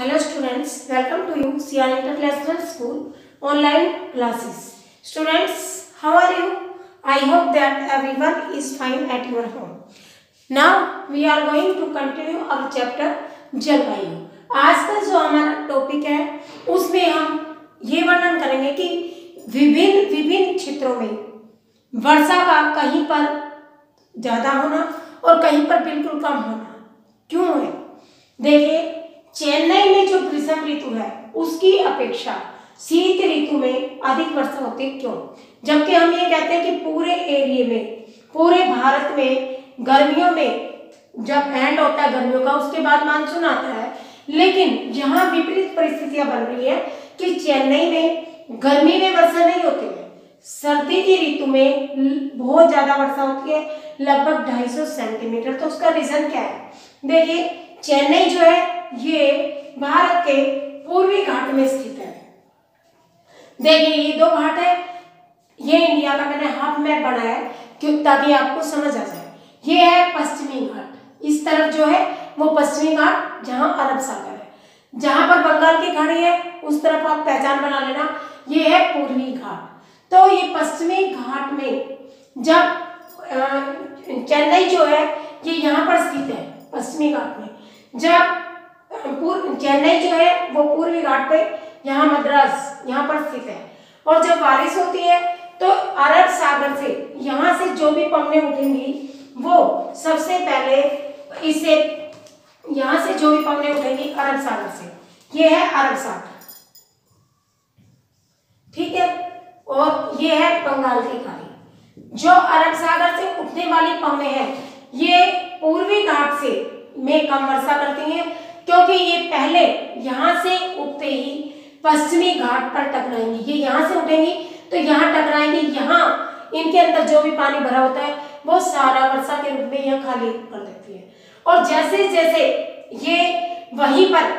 Hello students, welcome to you CR International School online classes. Students, how are you? I hope that everyone is fine at your home. Now we are going to continue our chapter जलवायु. आज का जो हमारा topic है उसमें हम ये वर्णन करेंगे कि विभिन्न क्षेत्रों में वर्षा का कहीं पर ज़्यादा होना और कहीं पर बिल्कुल कम होना क्यों है। देखिए, चेन्नई में जो ग्रीष्म ऋतु है उसकी अपेक्षा शीत ऋतु में अधिक वर्षा होती है। क्यों? जबकि हम ये कहते हैं कि पूरे एरिया में, पूरे भारत में गर्मियों में जब एंड होता है गर्मियों का, उसके बाद मानसून आता है, लेकिन यहाँ विपरीत परिस्थितियां बन रही है कि चेन्नई में गर्मी में वर्षा नहीं होती है, सर्दी की ऋतु में बहुत ज्यादा वर्षा होती है, लगभग 250 सेंटीमीटर। तो उसका रीजन क्या है? देखिए, चेन्नई जो है ये भारत के पूर्वी घाट में स्थित है। देखिए, ये दो घाट है, ये इंडिया का मैंने हाफ मैप बनाया है क्यों, ताकि आपको समझ आ जाए। ये है पश्चिमी घाट, इस तरफ जो है वो पश्चिमी घाट जहां अरब सागर है, जहां पर बंगाल की खाड़ी है उस तरफ आप पहचान बना लेना, ये है पूर्वी घाट। तो ये पश्चिमी घाट में जब चेन्नई जो है ये यहाँ पर स्थित है पश्चिमी घाट में, जब चेन्नई जो है वो पूर्वी घाट पे, यहाँ मद्रास यहाँ पर स्थित है, और जब बारिश होती है तो अरब सागर से यहाँ से जो भी पवनें उठेंगी वो सबसे पहले इससे, यहाँ से जो भी पवनें उठेंगी अरब सागर से, ये है अरब सागर, ठीक है, और ये है बंगाल की खाड़ी। जो अरब सागर से उठने वाली पवनें हैं ये पूर्वी घाट से में कम वर्षा करती हैं, क्योंकि ये पहले यहाँ से उठते ही पश्चिमी घाट पर टकराएंगी। ये यहाँ से उठेंगी तो यहाँ टकराएंगी, यहाँ इनके अंदर जो भी पानी भरा होता है वो सारा वर्षा के रूप में यहाँ खाली कर देती है, और जैसे जैसे ये वहीं पर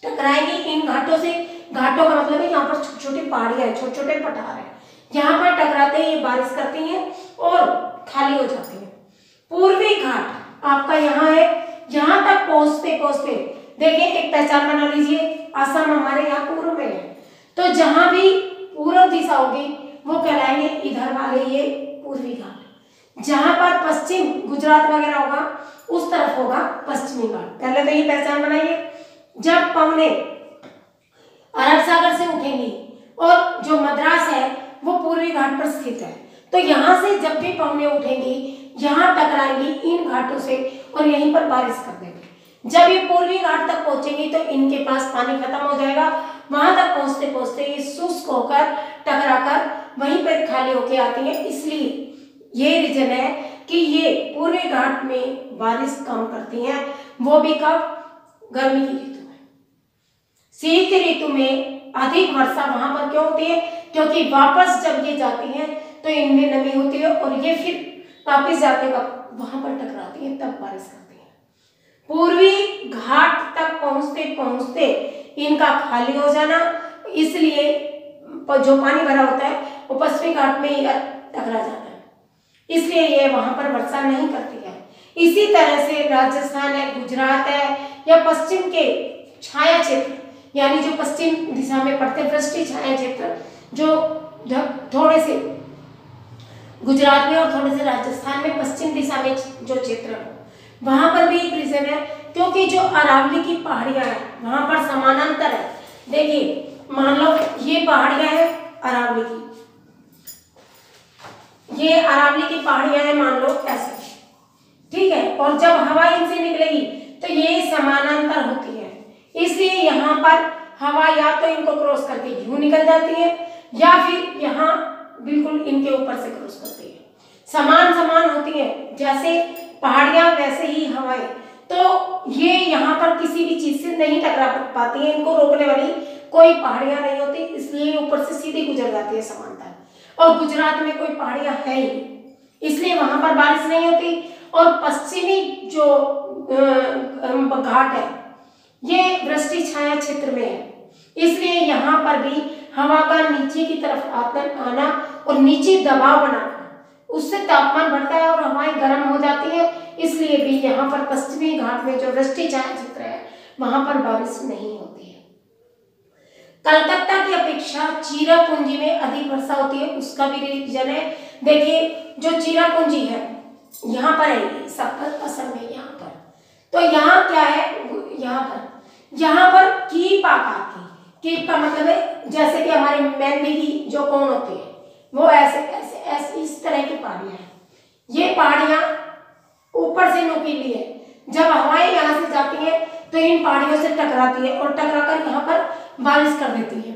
टकराएंगी इन घाटों से, घाटों का मतलब है यहाँ पर छोटी छोटी पहाड़ियाँ हैं, छोटे छोटे पठार हैं, यहाँ पर टकराते ही ये बारिश करती हैं और खाली हो जाती हैं। पूर्वी घाट आपका यहाँ है, यहाँ तक पहुँचते पहुँचते देखिए एक पहचान बना लीजिए, असम हमारे यहाँ पूर्व में है, तो जहाँ भी पूर्व दिशा होगी वो कहलाएंगे इधर वाले ये पूर्वी घाट। जहाँ पर पश्चिम गुजरात वगैरह होगा उस तरफ होगा पश्चिमी घाट। पहले तो ये पहचान बनाइए, जब पवनें अरब सागर से उठेंगी और जो मद्रास है वो पूर्वी घाट पर स्थित है, तो यहाँ से जब भी पवनें उठेंगी यहाँ टकराएंगी इन घाटों से और यहीं पर बारिश कर देंगे। जब ये पूर्वी घाट तक पहुंचेंगी तो इनके पास पानी खत्म हो जाएगा, वहां तक पहुंचते पहुंचते ये शुष्क होकर टकराकर वहीं पर खाली होके आती है। इसलिए ये रीजन है कि ये पूर्वी घाट में बारिश कम करती हैं, वो भी कब? गर्मी की ऋतु में। शीत ऋतु में अधिक वर्षा वहां पर क्यों होती है? क्योंकि वापस जब ये जाती हैं तो इनमें नमी होती है और ये फिर वापस जाते वक्त वहां पर टकराती है, तब बारिश करती है। पूर्वी घाट तक पहुंचते पहुंचते इनका खाली हो जाना, इसलिए जो पानी भरा होता है वो पश्चिमी घाट में ही टकरा जाता है, इसलिए ये वहां पर वर्षा नहीं करती है। इसी तरह से राजस्थान है, गुजरात है, या पश्चिम के छाया क्षेत्र, यानी जो पश्चिम दिशा में पड़ते वृष्टि छाया क्षेत्र, जो थोड़े से गुजरात में और थोड़े से राजस्थान में पश्चिम दिशा में जो क्षेत्र है वहां पर भी एक रीजन है, क्योंकि जो अरावली की पहाड़ियां हैं वहां पर समानांतर है। देखिए, मान लो ये पहाड़ियां हैं अरावली की, ये अरावली की पहाड़ियां हैं मान लो ऐसे, ठीक है, और जब हवा इनसे निकलेगी तो ये समानांतर होती है, इसलिए यहाँ पर हवा या तो इनको क्रॉस करके यूं निकल जाती है या फिर यहाँ बिल्कुल इनके ऊपर से क्रॉस करती है। समान समान होती है, जैसे पहाड़ियां वैसे ही हवाएं, तो ये यहाँ पर किसी भी चीज से नहीं टकरा पाती है, इनको रोकने वाली कोई पहाड़ियां नहीं होती, इसलिए ऊपर से सीधी गुजर जाती है समांतर। और गुजरात में कोई पहाड़ियां है ही, इसलिए वहां पर बारिश नहीं होती। और पश्चिमी जो घाट है ये वृष्टि छाया क्षेत्र में है, इसलिए यहाँ पर भी हवा का नीचे की तरफ आना और नीचे दबाव बनाना, उससे तापमान बढ़ता है और हवाएं गर्म हो जाती है, इसलिए भी यहाँ पर पश्चिमी घाट में जो वृष्टि छाया क्षेत्र है वहां पर बारिश नहीं होती है। कलकत्ता की अपेक्षा चिरापुंजी में अधिक वर्षा होती है, उसका भी रीजन है। देखिए जो चिरापुंजी है यहाँ पर है, सब असल में यहाँ पर, तो यहाँ क्या है, यहाँ पर कीप आकार की, कीप का मतलब है जैसे कि हमारी मेहंदी की जो कोण होती है वो ऐसे ऐसे ऐसे इस तरह की पहाड़ियां हैं। ये पहाड़ियां ऊपर से नुकीली है, जब हवाएं यहाँ से जाती हैं तो इन पहाड़ियों से टकराती है और टकराकर यहाँ पर बारिश कर देती है।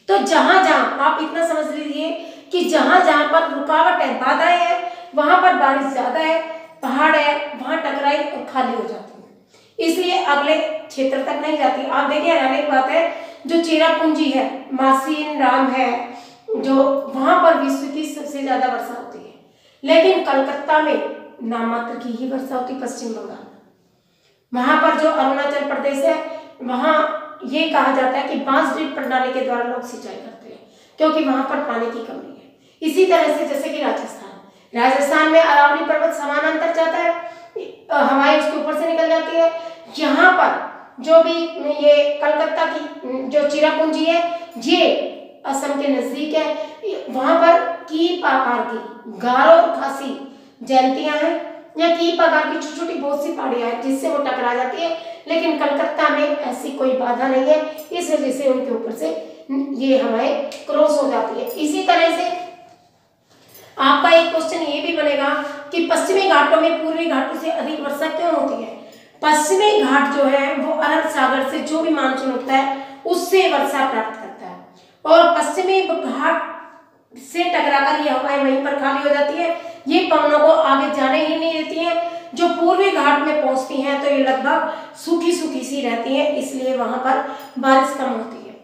तो जहां जहां आप इतना समझ लीजिए कि जहां जहां पर रुकावट है, बाधाएं है, वहां पर बारिश ज्यादा है, पहाड़ है वहां टकराई और खाली हो जाती है, इसलिए अगले क्षेत्र तक नहीं जाती। आप देखिए हैरानी की बात है, जो चिरापुंजी है, मासीन राम है, जो वहां पर विश्व की सबसे ज्यादा वर्षा होती है, लेकिन कलकत्ता में नाममात्र की ही वर्षा होती। पश्चिम बंगाल वहां पर जो अरुणाचल प्रदेश है वहां ये कहा जाता है कि बांस ड्रिप प्रणाली के द्वारा लोग सिंचाई करते हैं, क्योंकि वहां पर पानी की कमी है। इसी तरह से जैसे कि राजस्थान में अरावली पर्वत समानांतर जाता है, हवाएं उसके ऊपर से निकल जाती है। यहाँ पर जो भी ये कलकत्ता की जो चिरापुंजी है ये असम के नजदीक है, वहां पर कीप आकार की गारो और खासी जयंतियां हैं या कीप आकार की छोटी छोटी बहुत सी पहाड़ियां हैं जिससे वो टकरा जाती है, लेकिन कलकत्ता में ऐसी कोई बाधा नहीं है, इस वजह से उनके ऊपर से ये हवाएं क्रॉस हो जाती है। इसी तरह से आपका एक क्वेश्चन ये भी बनेगा कि पश्चिमी घाटों में पूर्वी घाटों से अधिक वर्षा क्यों होती है। पश्चिमी घाट जो है वो अरब सागर से जो भी मानसून होता है उससे वर्षा प्राप्त करता है, और पश्चिमी घाट से टकराकर ये हवाएं वहीं पर खाली हो जाती है, ये पवनों को आगे जाने ही नहीं देती हैं। जो पूर्वी घाट में पहुंचती हैं तो ये लगभग सूखी सूखी सी रहती हैं, इसलिए वहां पर बारिश कम होती है।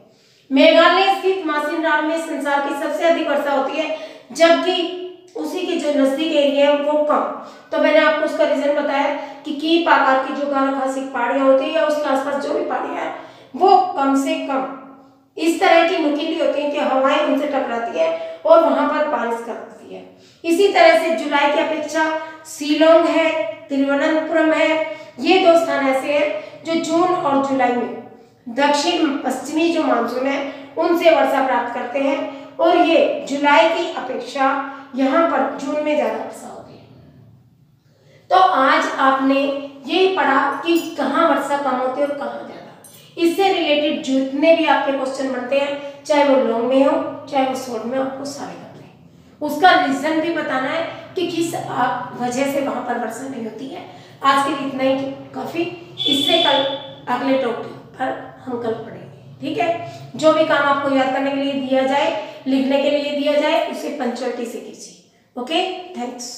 मेघालय स्थित मासिन राम में संसार की सबसे अधिक वर्षा होती है, जबकि उसी के जो नजदीक एरिया है वो कम। तो मैंने आपको उसका रीजन बताया कि कीप आकार की जो गारो खासी पहाड़ियां होती है या उसके आसपास जो भी पहाड़ियां हैं वो कम से कम इस तरह की नुकीली होती है कि हवाएं उनसे टकराती है और वहां पर बारिश करती है। इसी तरह से जुलाई की अपेक्षा शिलोंग है, तिरुवनंतपुरम है, ये दो स्थान ऐसे हैं जो जून और जुलाई में दक्षिण पश्चिमी जो मानसून है उनसे वर्षा प्राप्त करते हैं, और ये जुलाई की अपेक्षा यहाँ पर जून में ज्यादा वर्षा होती है। तो आज आपने ये पढ़ा कि कहाँ वर्षा कम होती है और कहाँ ज्यादा। इससे रिलेटेड जितने भी आपके क्वेश्चन बनते हैं, चाहे वो लॉन्ग में हो चाहे वो शॉर्ट में, आपको सारे करने हैं। उसका रीजन भी बताना है कि किस वजह से वहां पर वर्षा नहीं होती है। आज के लिए इतना ही काफी, इससे कल अगले टॉपिक पर हम कल पढ़ेंगे। ठीक है, जो भी काम आपको याद करने के लिए दिया जाए, लिखने के लिए दिया जाए, उसे पंक्चुअलिटी से कीजिए। Okay, thanks.